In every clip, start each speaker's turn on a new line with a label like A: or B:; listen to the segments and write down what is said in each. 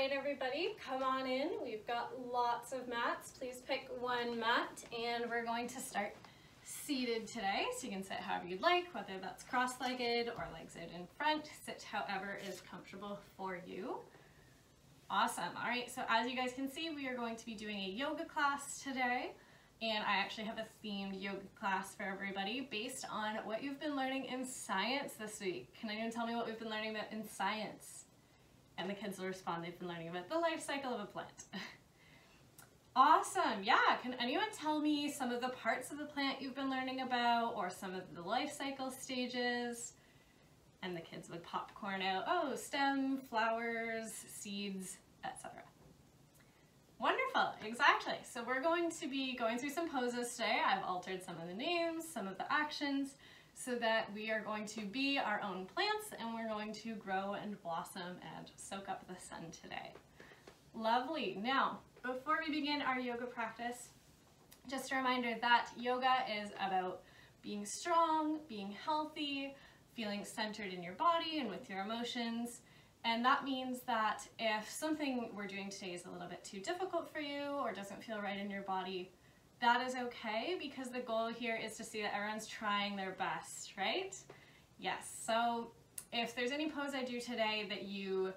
A: right, everybody, come on in. We've got lots of mats. Please pick one mat, and we're going to start seated today. So you can sit however you'd like, whether that's cross-legged or legs out in front. Sit however is comfortable for you. Awesome. All right, so as you guys can see, we are going to be doing a yoga class today. And I actually have a themed yoga class for everybody based on what you've been learning in science this week. Can anyone tell me what we've been learning about in science? And the kids will respond, they've been learning about the life cycle of a plant. Awesome, yeah. Can anyone tell me some of the parts of the plant you've been learning about, or some of the life cycle stages? And the kids would popcorn out, oh, stem, flowers, seeds, etc. Wonderful, exactly. So we're going to be going through some poses today. I've altered some of the names, some of the actions, so that we are going to be our own plants and we're going to grow and blossom and soak up the sun today. Lovely. Now, before we begin our yoga practice, just a reminder that yoga is about being strong, being healthy, feeling centered in your body and with your emotions. And that means that if something we're doing today is a little bit too difficult for you or doesn't feel right in your body, that is okay, because the goal here is to see that everyone's trying their best, right? Yes, so if there's any pose I do today that you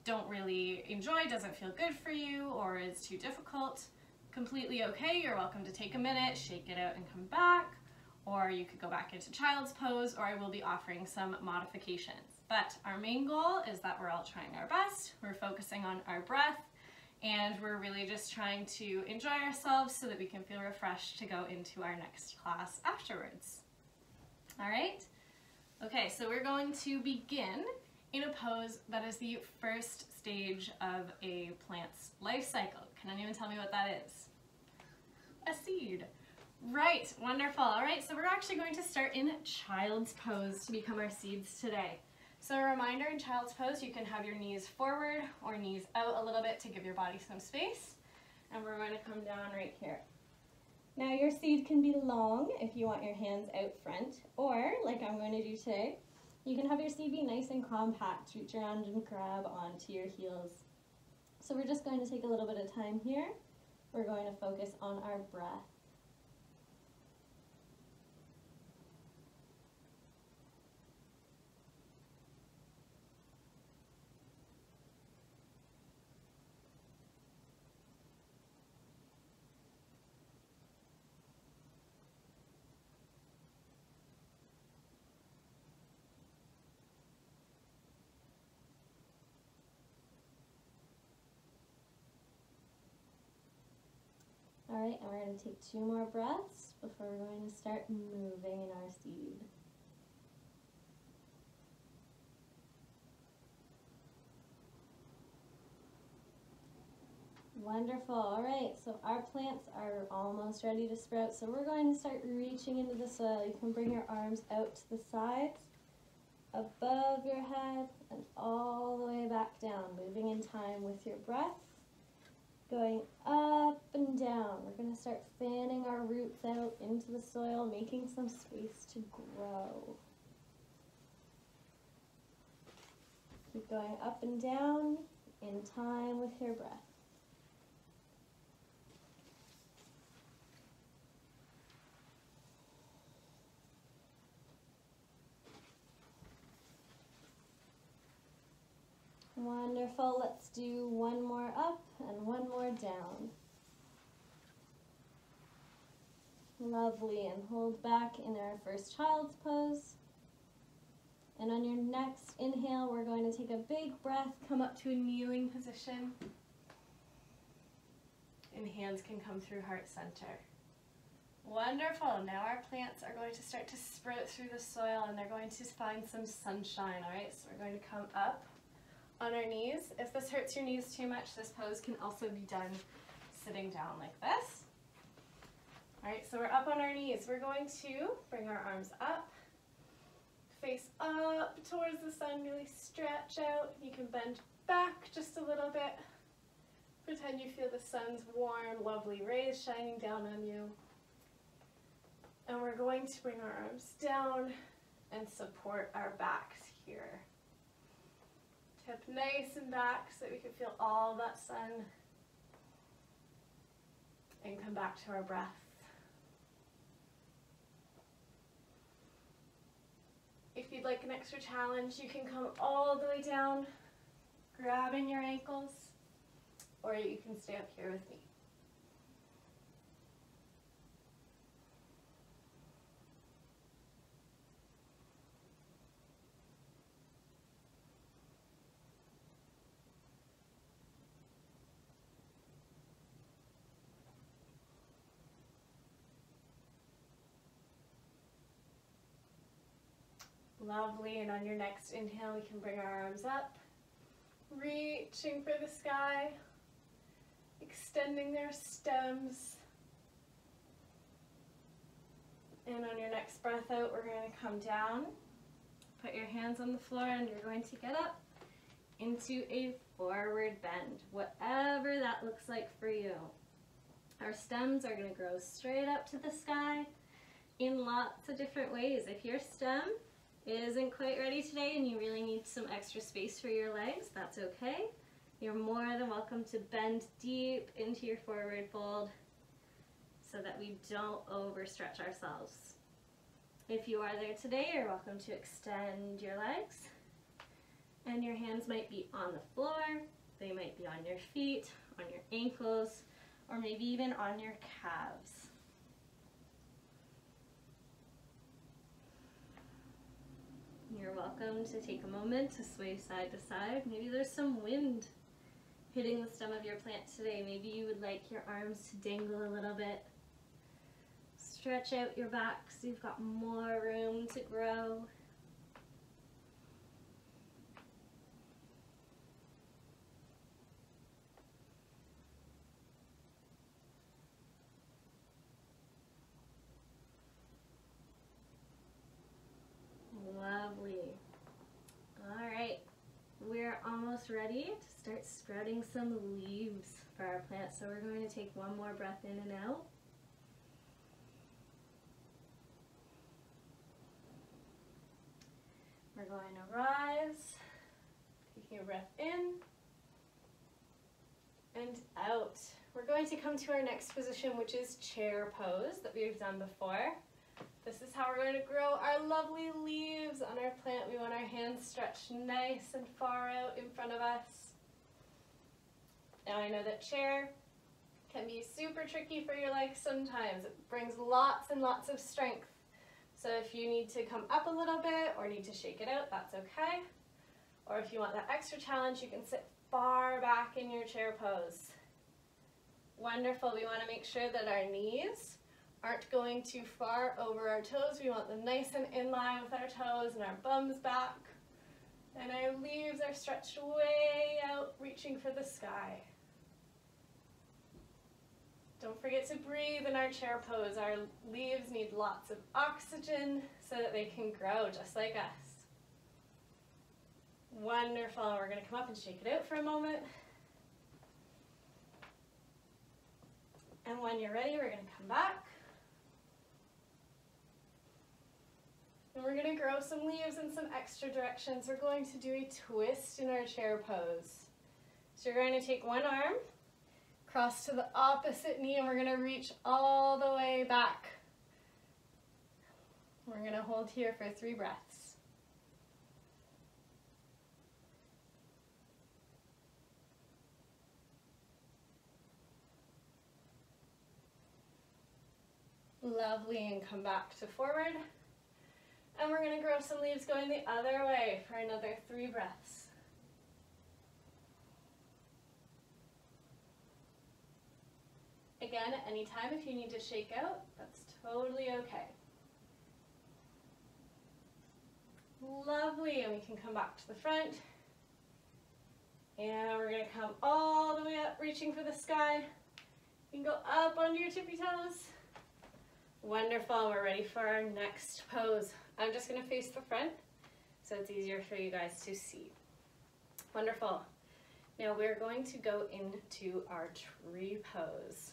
A: don't really enjoy, doesn't feel good for you, or is too difficult, completely okay. You're welcome to take a minute, shake it out and come back, or you could go back into child's pose, or I will be offering some modifications. But our main goal is that we're all trying our best, we're focusing on our breath, and we're really just trying to enjoy ourselves so that we can feel refreshed to go into our next class afterwards. All right? Okay, so we're going to begin in a pose that is the first stage of a plant's life cycle. Can anyone tell me what that is? A seed. Right, wonderful. All right, so we're actually going to start in child's pose to become our seeds today. So a reminder, in child's pose, you can have your knees forward or knees out a little bit to give your body some space. And we're going to come down right here. Now your seed can be long if you want your hands out front, or like I'm going to do today, you can have your seed be nice and compact, reach around and grab onto your heels. So we're just going to take a little bit of time here. We're going to focus on our breath. All right, and we're going to take 2 more breaths before we're going to start moving in our seed. Wonderful. All right, so our plants are almost ready to sprout, so we're going to start reaching into the soil. You can bring your arms out to the sides, above your head, and all the way back down, moving in time with your breath. Going up and down. We're going to start fanning our roots out into the soil, making some space to grow. Keep going up and down in time with your breath. Wonderful. Let's do 1 more up and 1 more down. Lovely. And hold back in our first child's pose. And on your next inhale, we're going to take a big breath, come up to a kneeling position. And hands can come through heart center. Wonderful. Now our plants are going to start to sprout through the soil, and they're going to find some sunshine. All right, so we're going to come up on our knees. If this hurts your knees too much, this pose can also be done sitting down like this. All right, so we're up on our knees. We're going to bring our arms up, face up towards the sun, really stretch out. You can bend back just a little bit. Pretend you feel the sun's warm, lovely rays shining down on you. And we're going to bring our arms down and support our backs here. Hip nice and back so that we can feel all that sun. And come back to our breath. If you'd like an extra challenge, you can come all the way down, grabbing your ankles, or you can stay up here with me. Lovely, and on your next inhale, we can bring our arms up, reaching for the sky, extending their stems. And on your next breath out, we're going to come down, put your hands on the floor, and you're going to get up into a forward bend, whatever that looks like for you. Our stems are going to grow straight up to the sky in lots of different ways. If your stem isn't quite ready today and you really need some extra space for your legs, that's okay. You're more than welcome to bend deep into your forward fold so that we don't overstretch ourselves. If you are there today, you're welcome to extend your legs, and your hands might be on the floor, they might be on your feet, on your ankles, or maybe even on your calves. You're welcome to take a moment to sway side to side. Maybe there's some wind hitting the stem of your plant today. Maybe you would like your arms to dangle a little bit. Stretch out your back so you've got more room to grow. Lovely. All right, we're almost ready to start sprouting some leaves for our plant. So we're going to take one more breath in and out. We're going to rise, taking a breath in and out. We're going to come to our next position, which is chair pose that we've done before. This is how we're going to grow our lovely leaves on our plant. We want our hands stretched nice and far out in front of us. Now I know that chair can be super tricky for your legs sometimes. It brings lots and lots of strength. So if you need to come up a little bit or need to shake it out, that's okay. Or if you want that extra challenge, you can sit far back in your chair pose. Wonderful. We want to make sure that our knees aren't going too far over our toes. We want them nice and in line with our toes and our bums back. And our leaves are stretched way out, reaching for the sky. Don't forget to breathe in our chair pose. Our leaves need lots of oxygen so that they can grow just like us. Wonderful. We're going to come up and shake it out for a moment. And when you're ready, we're going to come back. And we're going to grow some leaves in some extra directions. We're going to do a twist in our chair pose. So you're going to take one arm, cross to the opposite knee, and we're going to reach all the way back. We're going to hold here for 3 breaths. Lovely, and come back to forward. And we're going to grow some leaves going the other way for another 3 breaths. Again, at any time if you need to shake out, that's totally okay. Lovely, and we can come back to the front. And we're going to come all the way up, reaching for the sky. You can go up onto your tippy toes. Wonderful, we're ready for our next pose. I'm just going to face the front so it's easier for you guys to see. Wonderful. Now we're going to go into our tree pose.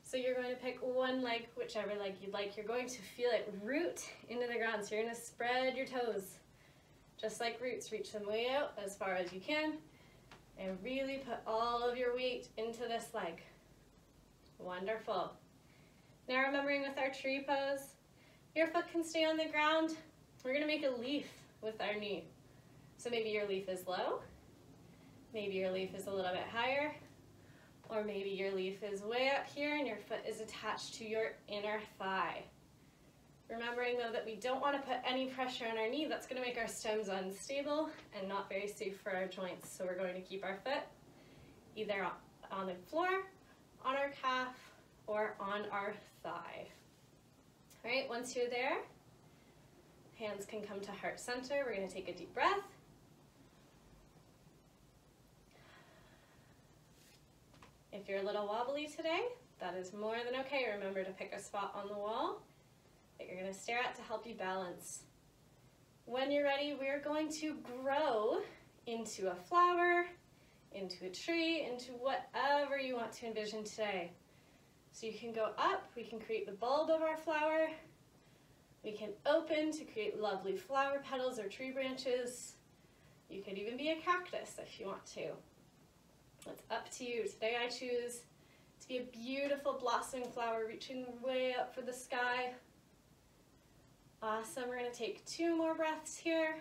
A: So you're going to pick one leg, whichever leg you'd like. You're going to feel it root into the ground. So you're going to spread your toes. Just like roots, reach them way out as far as you can and really put all of your weight into this leg. Wonderful. Now remembering with our tree pose, your foot can stay on the ground. We're gonna make a leaf with our knee. So maybe your leaf is low, maybe your leaf is a little bit higher, or maybe your leaf is way up here and your foot is attached to your inner thigh. Remembering though that we don't want to put any pressure on our knee. That's going to make our stems unstable and not very safe for our joints. So we're going to keep our foot either on the floor, on our calf, or on our thigh. All right, once you're there, hands can come to heart center. We're going to take a deep breath. If you're a little wobbly today, that is more than okay. Remember to pick a spot on the wall that you're going to stare at to help you balance. When you're ready, we're going to grow into a flower, into a tree, into whatever you want to envision today. So you can go up, we can create the bulb of our flower, we can open to create lovely flower petals or tree branches. You could even be a cactus if you want to. It's up to you. Today I choose to be a beautiful blossoming flower reaching way up for the sky. Awesome, we're going to take 2 more breaths here.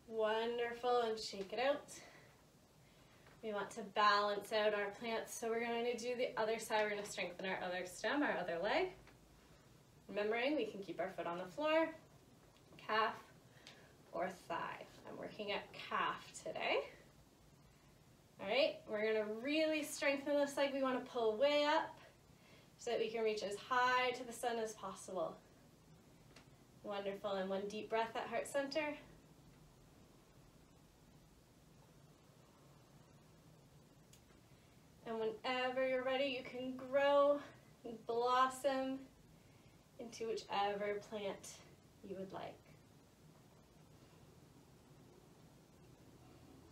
A: Wonderful, and shake it out. We want to balance out our plants, so we're going to do the other side. We're going to strengthen our other stem, our other leg. Remembering we can keep our foot on the floor, calf, or thigh. I'm working at calf today. All right, we're going to really strengthen this leg. We want to pull way up so that we can reach as high to the sun as possible. Wonderful, and 1 deep breath at heart center. And whenever you're ready, you can grow and blossom into whichever plant you would like.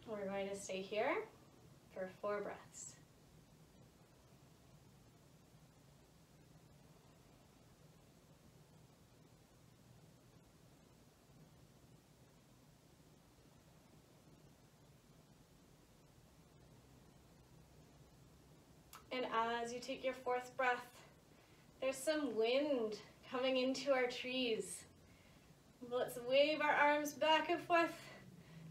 A: We're going to stay here for 4 breaths. And as you take your 4th breath, there's some wind coming into our trees. Let's wave our arms back and forth.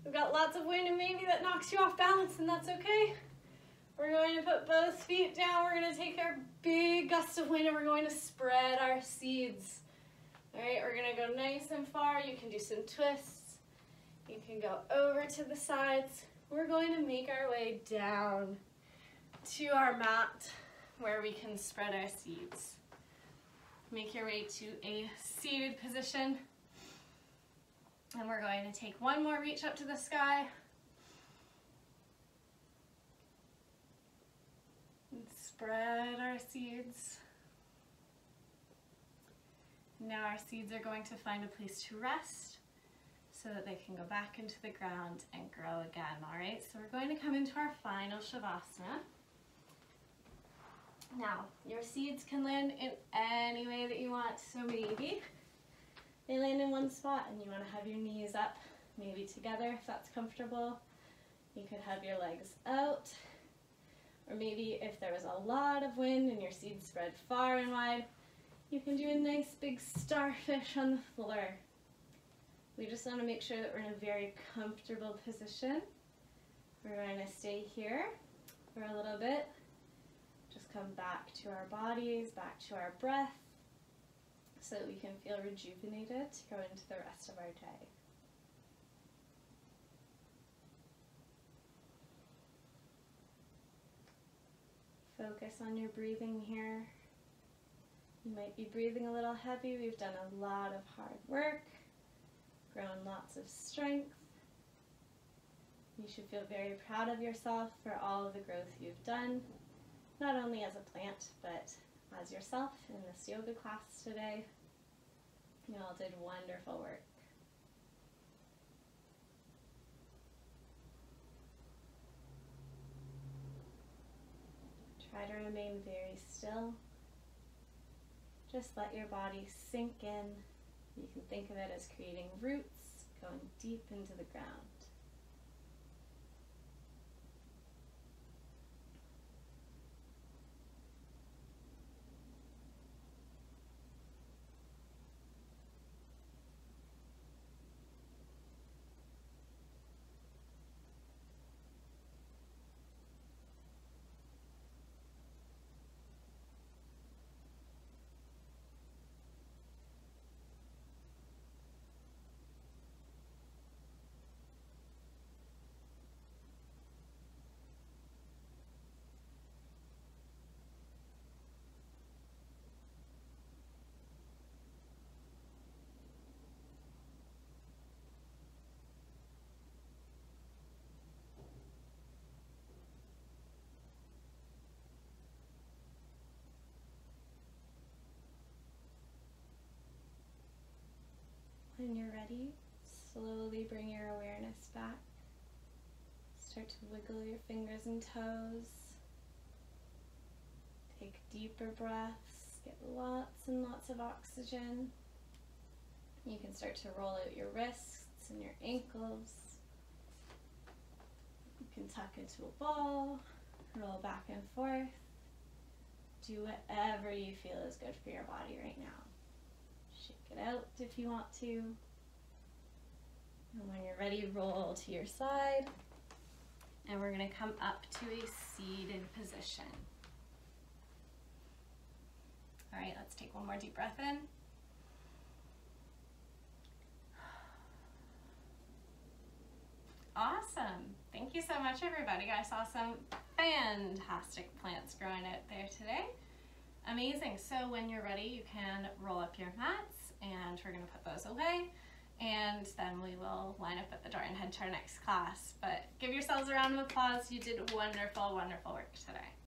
A: We've got lots of wind and maybe that knocks you off balance, and that's okay. We're going to put both feet down. We're going to take our big gust of wind and we're going to spread our seeds. All right, we're going to go nice and far. You can do some twists. You can go over to the sides. We're going to make our way down to our mat where we can spread our seeds. Make your way to a seated position. And we're going to take 1 more reach up to the sky. And spread our seeds. Now our seeds are going to find a place to rest so that they can go back into the ground and grow again, all right? So we're going to come into our final Shavasana. Now, your seeds can land in any way that you want, so maybe they land in one spot and you want to have your knees up, maybe together if that's comfortable. You could have your legs out, or maybe if there was a lot of wind and your seeds spread far and wide, you can do a nice big starfish on the floor. We just want to make sure that we're in a very comfortable position. We're going to stay here for a little bit. Just come back to our bodies, back to our breath, so that we can feel rejuvenated to go into the rest of our day. Focus on your breathing here. You might be breathing a little heavy. We've done a lot of hard work, grown lots of strength. You should feel very proud of yourself for all of the growth you've done, not only as a plant, but as yourself in this yoga class today. You all did wonderful work. Try to remain very still. Just let your body sink in. You can think of it as creating roots going deep into the ground. When you're ready, slowly bring your awareness back. Start to wiggle your fingers and toes. Take deeper breaths. Get lots and lots of oxygen. You can start to roll out your wrists and your ankles. You can tuck into a ball, roll back and forth. Do whatever you feel is good for your body right now. Shake it out if you want to. And when you're ready, roll to your side. And we're going to come up to a seated position. All right, let's take one more deep breath in. Awesome. Thank you so much, everybody. I saw some fantastic plants growing out there today. Amazing. So when you're ready, you can roll up your mats, and we're going to put those away. And then we will line up at the door and head to our next class. But give yourselves a round of applause. You did wonderful, wonderful work today.